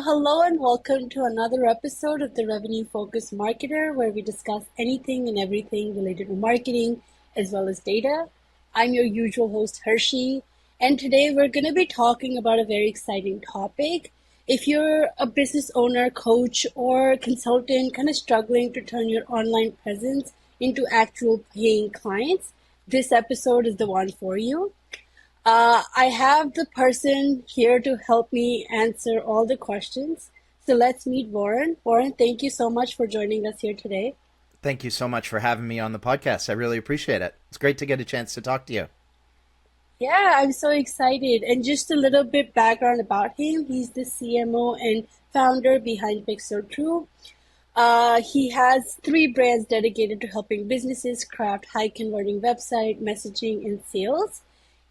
Hello and welcome to another episode of the Revenue Focused Marketer, where we discuss anything and everything related to marketing as well as data. I'm your usual host, Hershey, and today we're going to be talking about a very exciting topic. If you're a business owner, coach, or consultant kind of struggling to turn your online presence into actual paying clients, this episode is the one for you. I have the person here to help me answer all the questions. So let's meet Warren. Warren, thank you so much for joining us here today. Thank you so much for having me on the podcast. I really appreciate it. It's great to get a chance to talk to you. Yeah, I'm so excited. And just a little bit background about him. He's the CMO and founder behind Pixel True. He has 3 brands dedicated to helping businesses craft high converting website, messaging, and sales.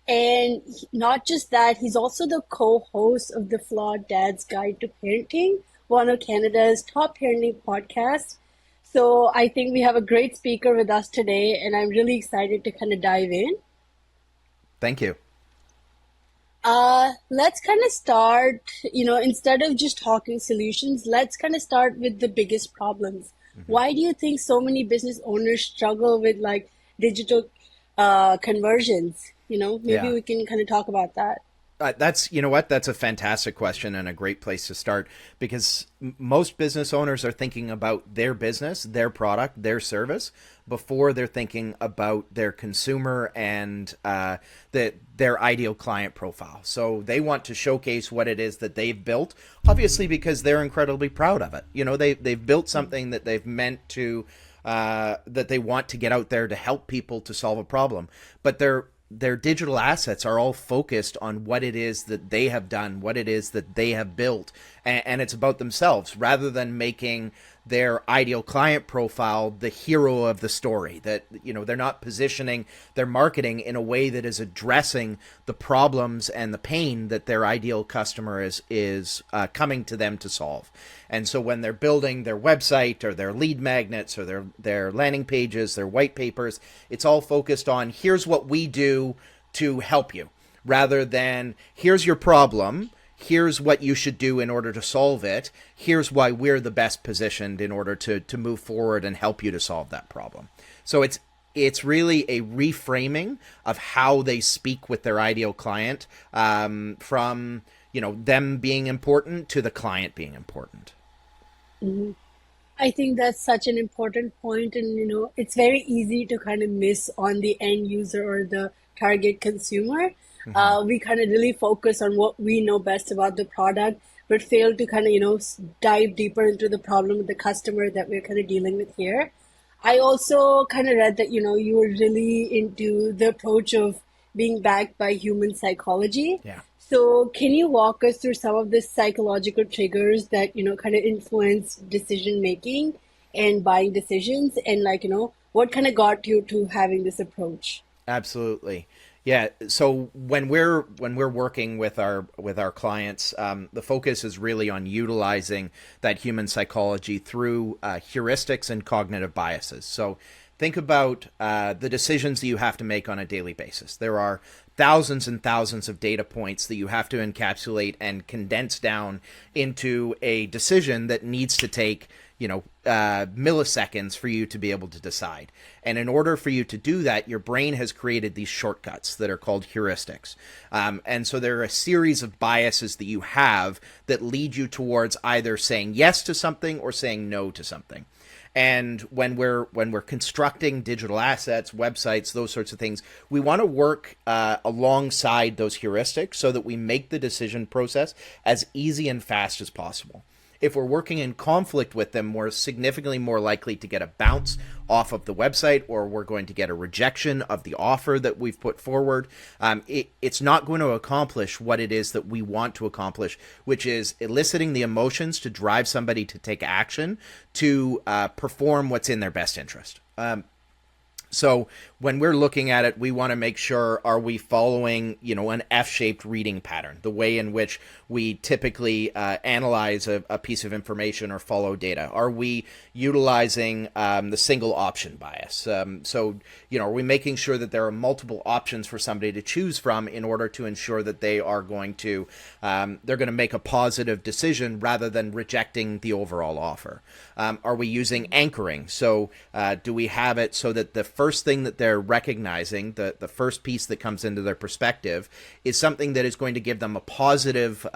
And not just that, he's also the co-host of the Flawed Dad's Guide to Parenting, one of Canada's top parenting podcasts. So I think we have a great speaker with us today, and I'm really excited to kind of dive in. Thank you. Let's kind of start, instead of just talking solutions, let's kind of start with the biggest problems. Why do you think so many business owners struggle with like digital conversions? Maybe Yeah. we can kind of talk about that. You know what? That's a fantastic question and a great place to start because most business owners are thinking about their business, their product, their service before they're thinking about their consumer and their ideal client profile. So they want to showcase what it is that they've built, obviously because they're incredibly proud of it. They've built something that they've meant to that they want to get out there to help people to solve a problem, but their digital assets are all focused on what it is that they have done, what it is that they have built, and it's about themselves rather than making their ideal client profile the hero of the story. That they're not positioning their marketing in a way that is addressing the problems and the pain that their ideal customer is coming to them to solve. And so when they're building their website or their lead magnets or their landing pages, their white papers, it's all focused on here's what we do to help you, rather than here's your problem, here's what you should do in order to solve it, here's why we're the best positioned in order to move forward and help you to solve that problem. So it's really a reframing of how they speak with their ideal client, from them being important to the client being important. Mhm. I think that's such an important point, and it's very easy to kind of miss on the end user or the target consumer. Mm-hmm. We kind of really focus on what we know best about the product, but fail to kind of dive deeper into the problem with the customer that we're kind of dealing with here. I also kind of read that you were really into the approach of being backed by human psychology. Yeah. So can you walk us through some of the psychological triggers that, kind of influence decision making and buying decisions, and like, what kind of got you to having this approach? Absolutely. Yeah. So when we're working with our clients, the focus is really on utilizing that human psychology through heuristics and cognitive biases. So think about the decisions that you have to make on a daily basis. There are thousands and thousands of data points that you have to encapsulate and condense down into a decision that needs to take milliseconds for you to be able to decide. And in order for you to do that, your brain has created these shortcuts that are called heuristics. And so there are a series of biases that you have that lead you towards either saying yes to something or saying no to something. And when we're constructing digital assets, websites, those sorts of things, we want to work alongside those heuristics so that we make the decision process as easy and fast as possible. If we're working in conflict with them, we're significantly more likely to get a bounce off of the website, or we're going to get a rejection of the offer that we've put forward. It's not going to accomplish what it is that we want to accomplish, which is eliciting the emotions to drive somebody to take action to perform what's in their best interest. So when we're looking at it, we want to make sure, are we following, an F-shaped reading pattern, the way in which we typically analyze a piece of information or follow data? Are we utilizing the single option bias? Are we making sure that there are multiple options for somebody to choose from in order to ensure that they are going to they're going to make a positive decision rather than rejecting the overall offer? Are we using anchoring? So do we have it so that the first thing that they're recognizing, the first piece that comes into their perspective, is something that is going to give them a positive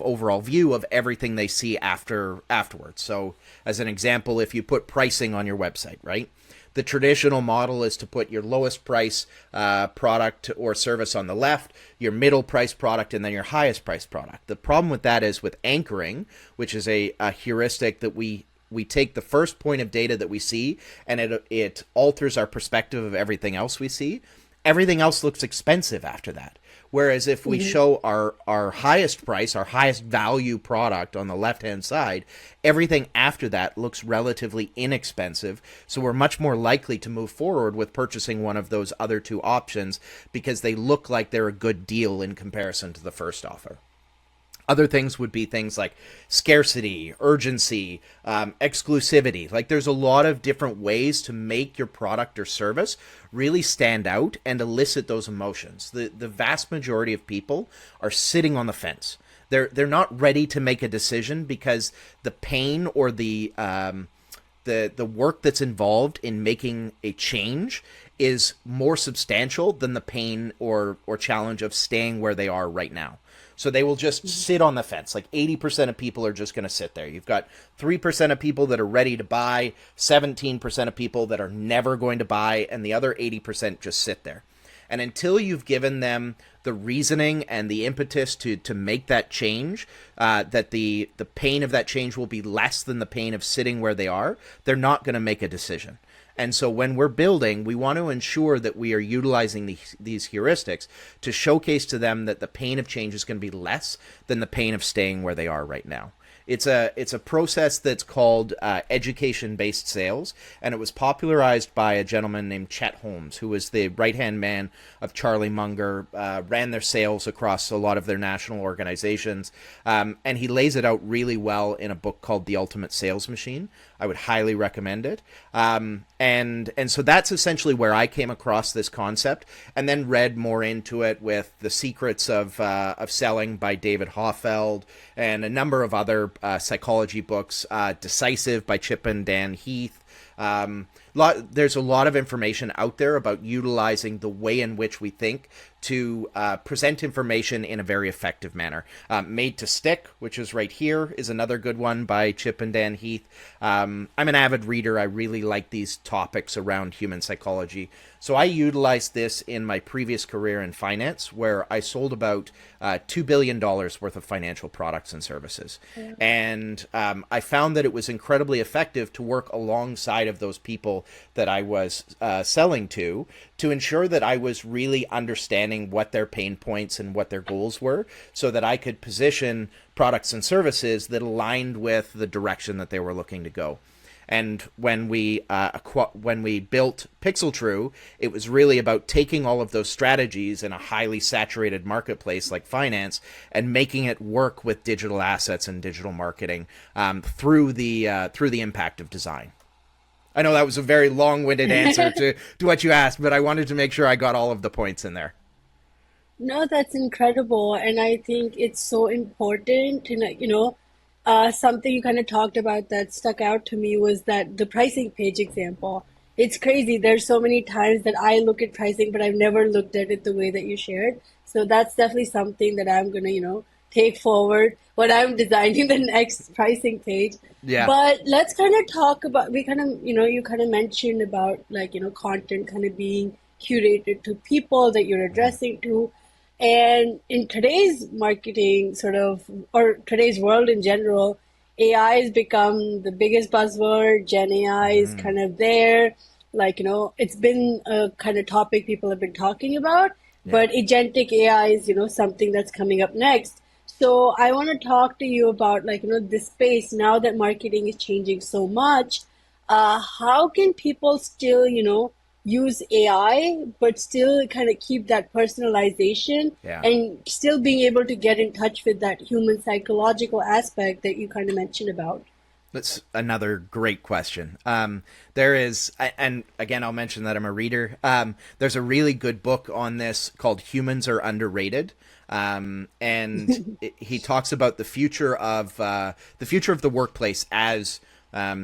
overall view of everything they see afterwards. So as an example, if you put pricing on your website, right? The traditional model is to put your lowest price product or service on the left, your middle price product, and then your highest price product. The problem with that is with anchoring, which is a heuristic that we take the first point of data that we see, and it alters our perspective of everything else we see. Everything else looks expensive after that. Whereas if we show our highest price, our highest value product on the left-hand side, everything after that looks relatively inexpensive. So we're much more likely to move forward with purchasing one of those other two options because they look like they're a good deal in comparison to the first offer. Other things would be things like scarcity, urgency, exclusivity. Like there's a lot of different ways to make your product or service really stand out and elicit those emotions. The vast majority of people are sitting on the fence. They're not ready to make a decision because the pain or the work that's involved in making a change is more substantial than the pain or challenge of staying where they are right now. So they will just sit on the fence. Like 80% of people are just going to sit there. You've got 3% of people that are ready to buy, 17% of people that are never going to buy, and the other 80% just sit there. And until you've given them the reasoning and the impetus to make that change, that the pain of that change will be less than the pain of sitting where they are, they're not going to make a decision. And so when we're building, we want to ensure that we are utilizing these heuristics to showcase to them that the pain of change is going to be less than the pain of staying where they are right now. It's a process that's called education-based sales, and it was popularized by a gentleman named Chet Holmes, who was the right-hand man of Charlie Munger, ran their sales across a lot of their national organizations, and he lays it out really well in a book called The Ultimate Sales Machine. I would highly recommend it. And so that's essentially where I came across this concept, and then read more into it with The Secrets of Selling by David Hoffeld and a number of other psychology books. Decisive by Chip and Dan Heath. There's a lot of information out there about utilizing the way in which we think to present information in a very effective manner. Made to Stick, which is right here, is another good one by Chip and Dan Heath. I'm an avid reader. I really like these topics around human psychology. So I utilized this in my previous career in finance, where I sold about $2 billion worth of financial products and services. Yeah. And I found that it was incredibly effective to work alongside of those people that I was selling to ensure that I was really understanding what their pain points and what their goals were, so that I could position products and services that aligned with the direction that they were looking to go. And when we built PixelTrue, it was really about taking all of those strategies in a highly saturated marketplace like finance and making it work with digital assets and digital marketing through the impact of design. I know that was a very long-winded answer to what you asked, but I wanted to make sure I got all of the points in there. No, that's incredible. And I think it's so important to, something you kind of talked about that stuck out to me was that the pricing page example. It's crazy. There's so many times that I look at pricing, but I've never looked at it the way that you shared. So that's definitely something that I'm going to, take forward when I'm designing the next pricing page. Yeah. But let's kind of talk about, we kind of, you kind of mentioned about content kind of being curated to people that you're addressing to. And in today's marketing or today's world in general, AI has become the biggest buzzword. Gen AI is kind of there. It's been a kind of topic people have been talking about, but agentic AI is, something that's coming up next. So I want to talk to you about this space now that marketing is changing so much. how can people still, use AI, but still kind of keep that personalization Yeah. and still being able to get in touch with that human psychological aspect that you kind of mentioned about? That's another great question. There is, and again, I'll mention that I'm a reader. There's a really good book on this called "Humans Are Underrated," and he talks about the future of the workplace as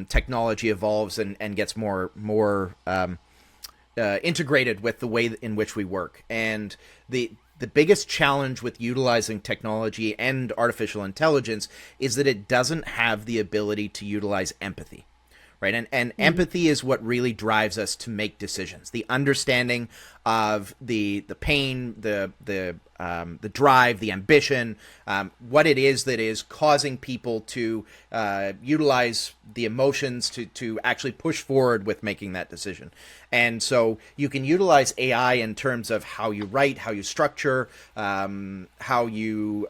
technology evolves and gets more integrated with the way in which we work. And the biggest challenge with utilizing technology and artificial intelligence is that it doesn't have the ability to utilize empathy, right? And empathy is what really drives us to make decisions. The understanding of the pain, the drive, the ambition, what it is that is causing people to utilize the emotions to actually push forward with making that decision. And so you can utilize AI in terms of how you write, how you structure, how you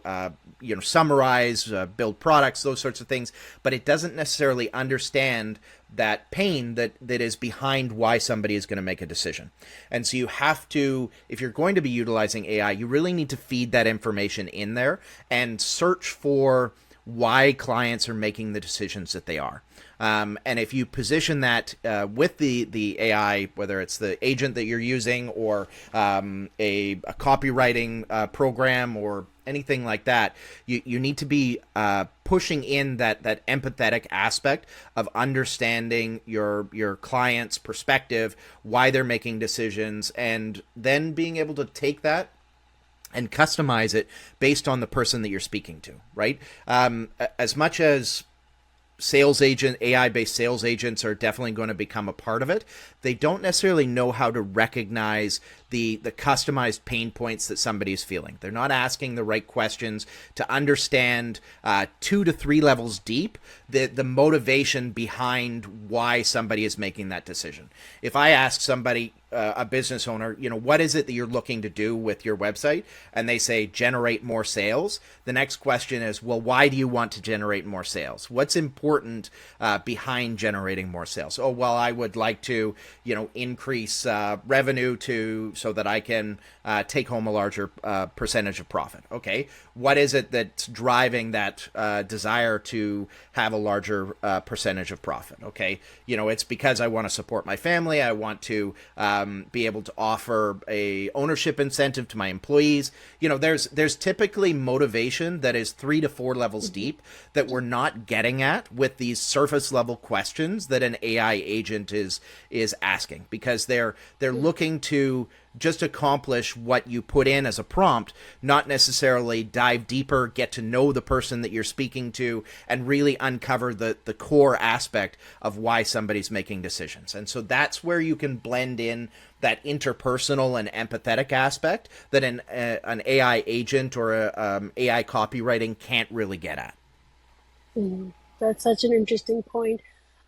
summarize, build products, those sorts of things. But it doesn't necessarily understand that pain that is behind why somebody is going to make a decision. And so you have to, if you're going to be utilizing AI, you really need to feed that information in there and search for why clients are making the decisions that they are. And if you position that with the AI, whether it's the agent that you're using or a copywriting program or anything like that, you need to be pushing in that empathetic aspect of understanding your client's perspective, why they're making decisions, and then being able to take that and customize it based on the person that you're speaking to, right? As much as AI-based sales agents are definitely going to become a part of it, they don't necessarily know how to recognize the customized pain points that somebody's feeling. They're not asking the right questions to understand 2 to 3 levels deep the motivation behind why somebody is making that decision. If I ask somebody, a business owner, what is it that you're looking to do with your website? And they say, generate more sales. The next question is, well, why do you want to generate more sales? What's important behind generating more sales? Oh, well, I would like to, increase revenue so that I can take home a larger percentage of profit. Okay. What is it that's driving that desire to have a larger percentage of profit? Okay. It's because I want to support my family. I want to be able to offer a ownership incentive to my employees. There's typically motivation that is 3 to 4 levels deep that we're not getting at with these surface level questions that an AI agent is asking, because they're looking to just accomplish what you put in as a prompt, not necessarily dive deeper, get to know the person that you're speaking to, and really uncover the core aspect of why somebody's making decisions. And so that's where you can blend in that interpersonal and empathetic aspect that an AI agent or a AI copywriting can't really get at. That's such an interesting point.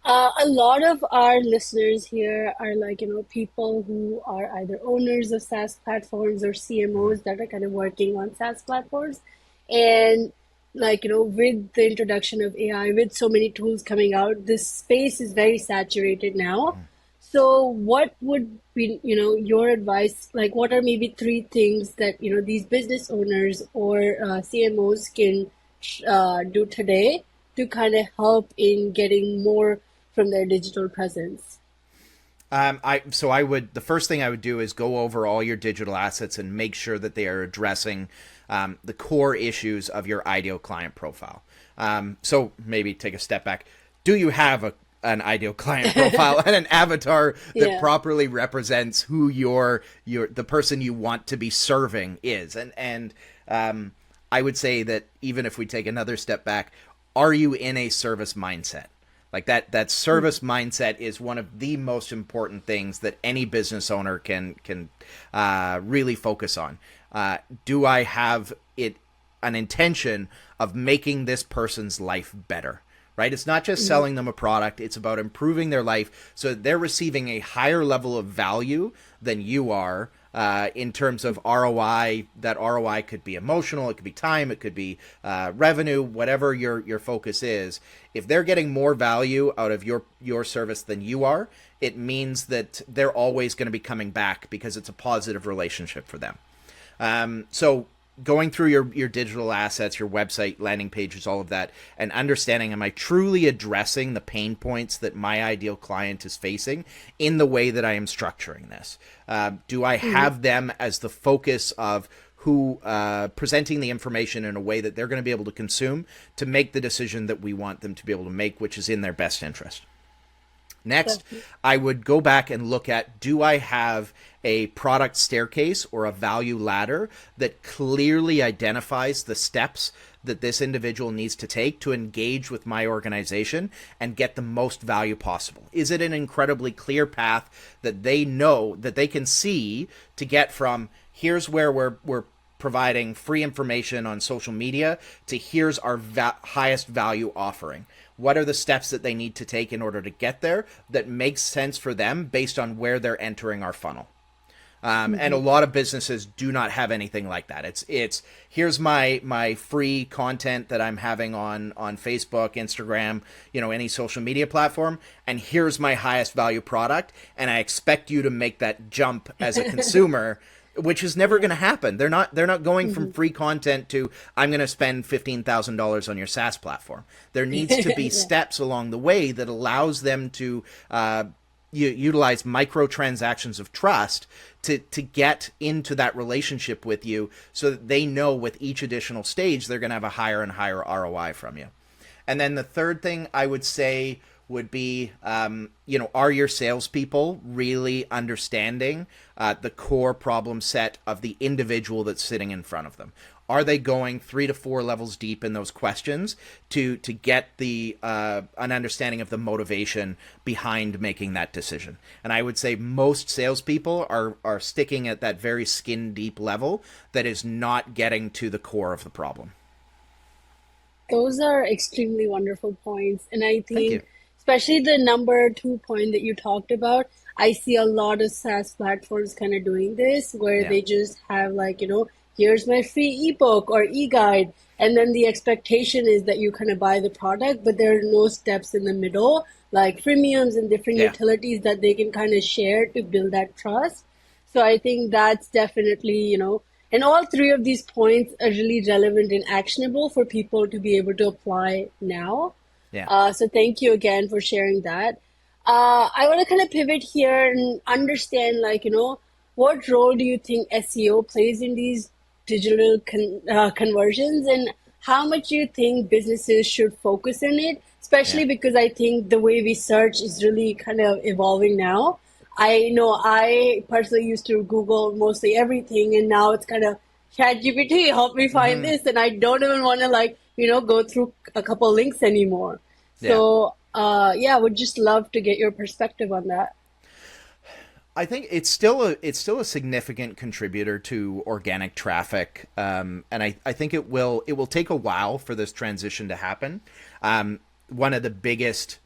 A lot of our listeners here are like, people who are either owners of SaaS platforms or CMOs that are kind of working on SaaS platforms. And like, with the introduction of AI, with so many tools coming out, this space is very saturated now. So what would be, your advice? Like, what are maybe 3 things that, these business owners or CMOs can do today to kind of help in getting more from their digital presence? The first thing I would do is go over all your digital assets and make sure that they are addressing the core issues of your ideal client profile. So maybe take a step back. Do you have an ideal client profile and an avatar that Yeah. properly represents who the person you want to be serving is? And I would say that even if we take another step back, are you in a service mindset? Like that service mindset is one of the most important things that any business owner can really focus on. Do I have an intention of making this person's life better? Right? It's not just selling them a product. It's about improving their life so that they're receiving a higher level of value than you are in terms of ROI. That ROI could be emotional, it could be time, it could be revenue, whatever your focus is. If they're getting more value out of your service than you are, it means that they're always going to be coming back because it's a positive relationship for them. So going through your digital assets, your website, landing pages, all of that, and understanding, am I truly addressing the pain points that my ideal client is facing in the way that I am structuring this? Do I have them as the focus of who presenting the information in a way that they're going to be able to consume to make the decision that we want them to be able to make, which is in their best interest? Next, I would go back and look at, do I have a product staircase or a value ladder that clearly identifies the steps that this individual needs to take to engage with my organization and get the most value possible? Is it an incredibly clear path that they know, that they can see, to get from here's where we're providing free information on social media to here's our highest value offering? What are the steps that they need to take in order to get there that makes sense for them based on where they're entering our funnel? And a lot of businesses do not have anything like that. It's here's my free content that I'm having on Facebook, Instagram, any social media platform, and here's my highest value product, and I expect you to make that jump as a consumer. Which is never going to happen. They're not going from free content to, I'm going to spend $15,000 on your SaaS platform. There needs to be steps along the way that allows them to utilize microtransactions of trust to get into that relationship with you, so that they know with each additional stage they're going to have a higher and higher ROI from you. And then the third thing I would say would be, are your salespeople really understanding the core problem set of the individual that's sitting in front of them? Are they going 3 to 4 levels deep in those questions to get an understanding of the motivation behind making that decision? And I would say most salespeople are sticking at that very skin deep level that is not getting to the core of the problem. Those are extremely wonderful points. And I Thank you. think, especially the number 2 point that you talked about, I see a lot of SaaS platforms kind of doing this, where Yeah. they just have here's my free ebook or e-guide. And then the expectation is that you kind of buy the product, but there are no steps in the middle, like freemiums and different Yeah. utilities that they can kind of share to build that trust. So I think that's definitely, and all three of these points are really relevant and actionable for people to be able to apply now. Yeah. So thank you again for sharing that. I want to kind of pivot here and understand, what role do you think SEO plays in these digital conversions, and how much do you think businesses should focus on it? Especially Yeah. because I think the way we search is really kind of evolving now. I know I personally used to Google mostly everything, and now it's kind of ChatGPT, help me find this, and I don't even want to go through a couple links anymore. Yeah. So yeah, would just love to get your perspective on that. I think it's still a significant contributor to organic traffic, and I think it will take a while for this transition to happen. One of the biggest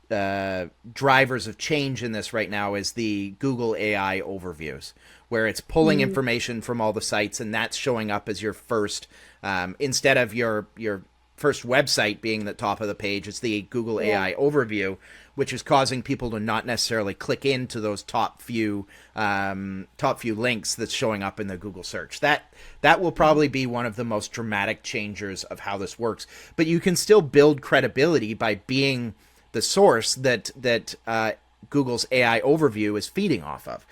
drivers of change in this right now is the Google AI overviews, where it's pulling information from all the sites, and that's showing up as your first, instead of your first website being the top of the page, it's the Google Yeah. AI overview, which is causing people to not necessarily click into those top few links that's showing up in the Google search. That will probably be one of the most dramatic changers of how this works. But you can still build credibility by being the source that Google's AI overview is feeding off of.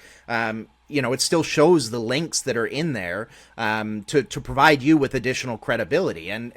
It still shows the links that are in there to provide you with additional credibility, and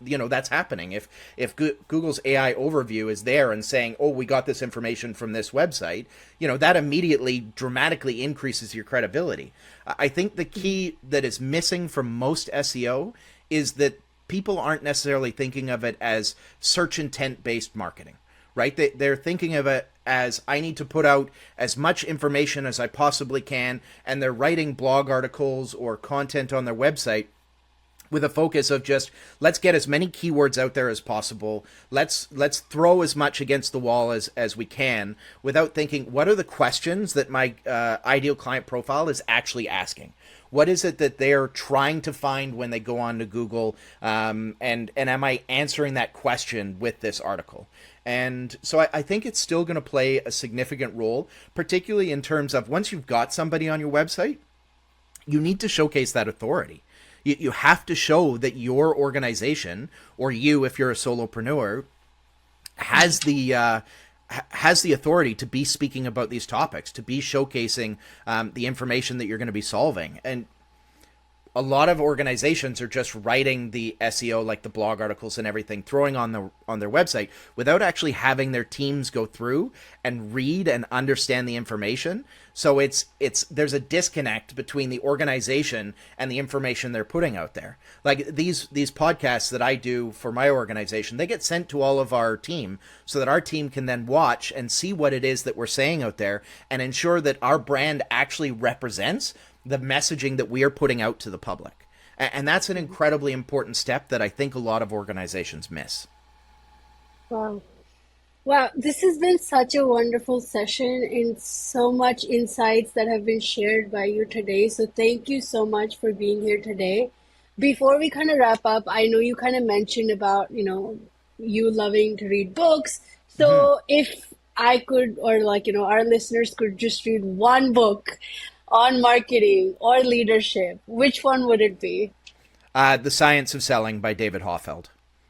that's happening. If Google's AI overview is there and saying, "Oh, we got this information from this website," that immediately dramatically increases your credibility. I think the key that is missing from most SEO is that people aren't necessarily thinking of it as search intent based marketing. Right? They're thinking of it as, I need to put out as much information as I possibly can, and they're writing blog articles or content on their website with a focus of just let's get as many keywords out there as possible. Let's throw as much against the wall as we can without thinking what are the questions that my ideal client profile is actually asking. What is it that they're trying to find when they go on to Google? And am I answering that question with this article? And so I think it's still going to play a significant role, particularly in terms of once you've got somebody on your website, you need to showcase that authority. You have to show that your organization, or you, if you're a solopreneur, has the authority to be speaking about these topics, to be showcasing the information that you're going to be solving. And a lot of organizations are just writing the SEO, like the blog articles and everything, throwing on their website without actually having their teams go through and read and understand the information. So it's there's a disconnect between the organization and the information they're putting out there. Like these podcasts that I do for my organization, they get sent to all of our team so that our team can then watch and see what it is that we're saying out there and ensure that our brand actually represents the messaging that we are putting out to the public. And that's an incredibly important step that I think a lot of organizations miss. Wow. Wow, this has been such a wonderful session and so much insights that have been shared by you today. So thank you so much for being here today. Before we kind of wrap up, I know you kind of mentioned about, you loving to read books. Mm-hmm. So if I could, or like, our listeners could just read one book on marketing or leadership, which one would it be? The Science of Selling by David Hoffeld.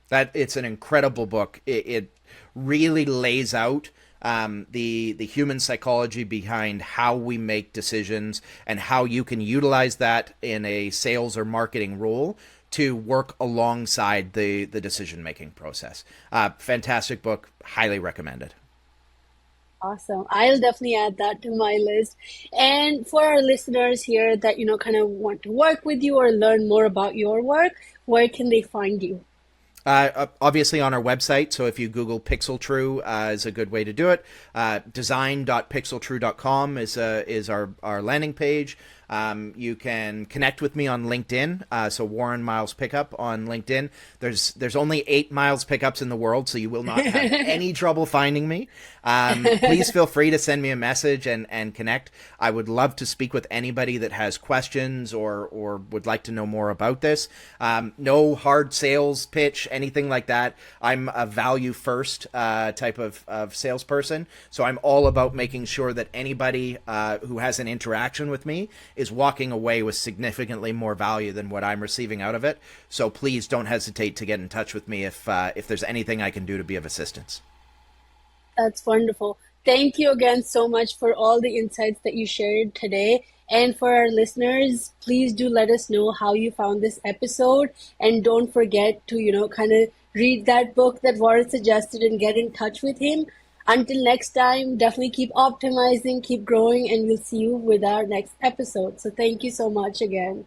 That it's an incredible book. It really lays out the human psychology behind how we make decisions and how you can utilize that in a sales or marketing role to work alongside the decision making process. Fantastic book, highly recommended. Awesome. I'll definitely add that to my list. And for our listeners here that, kind of want to work with you or learn more about your work, where can they find you? Obviously on our website. So if you Google Pixel True is a good way to do it. Design.pixeltrue.com is our landing page. You can connect with me on LinkedIn. So Warren Miles Pickup on LinkedIn. There's only 8 Miles Pickups in the world, so you will not have any trouble finding me. Please feel free to send me a message and connect. I would love to speak with anybody that has questions or would like to know more about this. No hard sales pitch, anything like that. I'm a value first type of salesperson. So I'm all about making sure that anybody who has an interaction with me is walking away with significantly more value than what I'm receiving out of it. So please don't hesitate to get in touch with me if there's anything I can do to be of assistance. That's wonderful. Thank you again so much for all the insights that you shared today. And for our listeners, please do let us know how you found this episode. And don't forget to, kind of read that book that Warren suggested and get in touch with him. Until next time, definitely keep optimizing, keep growing, and we'll see you with our next episode. So thank you so much again.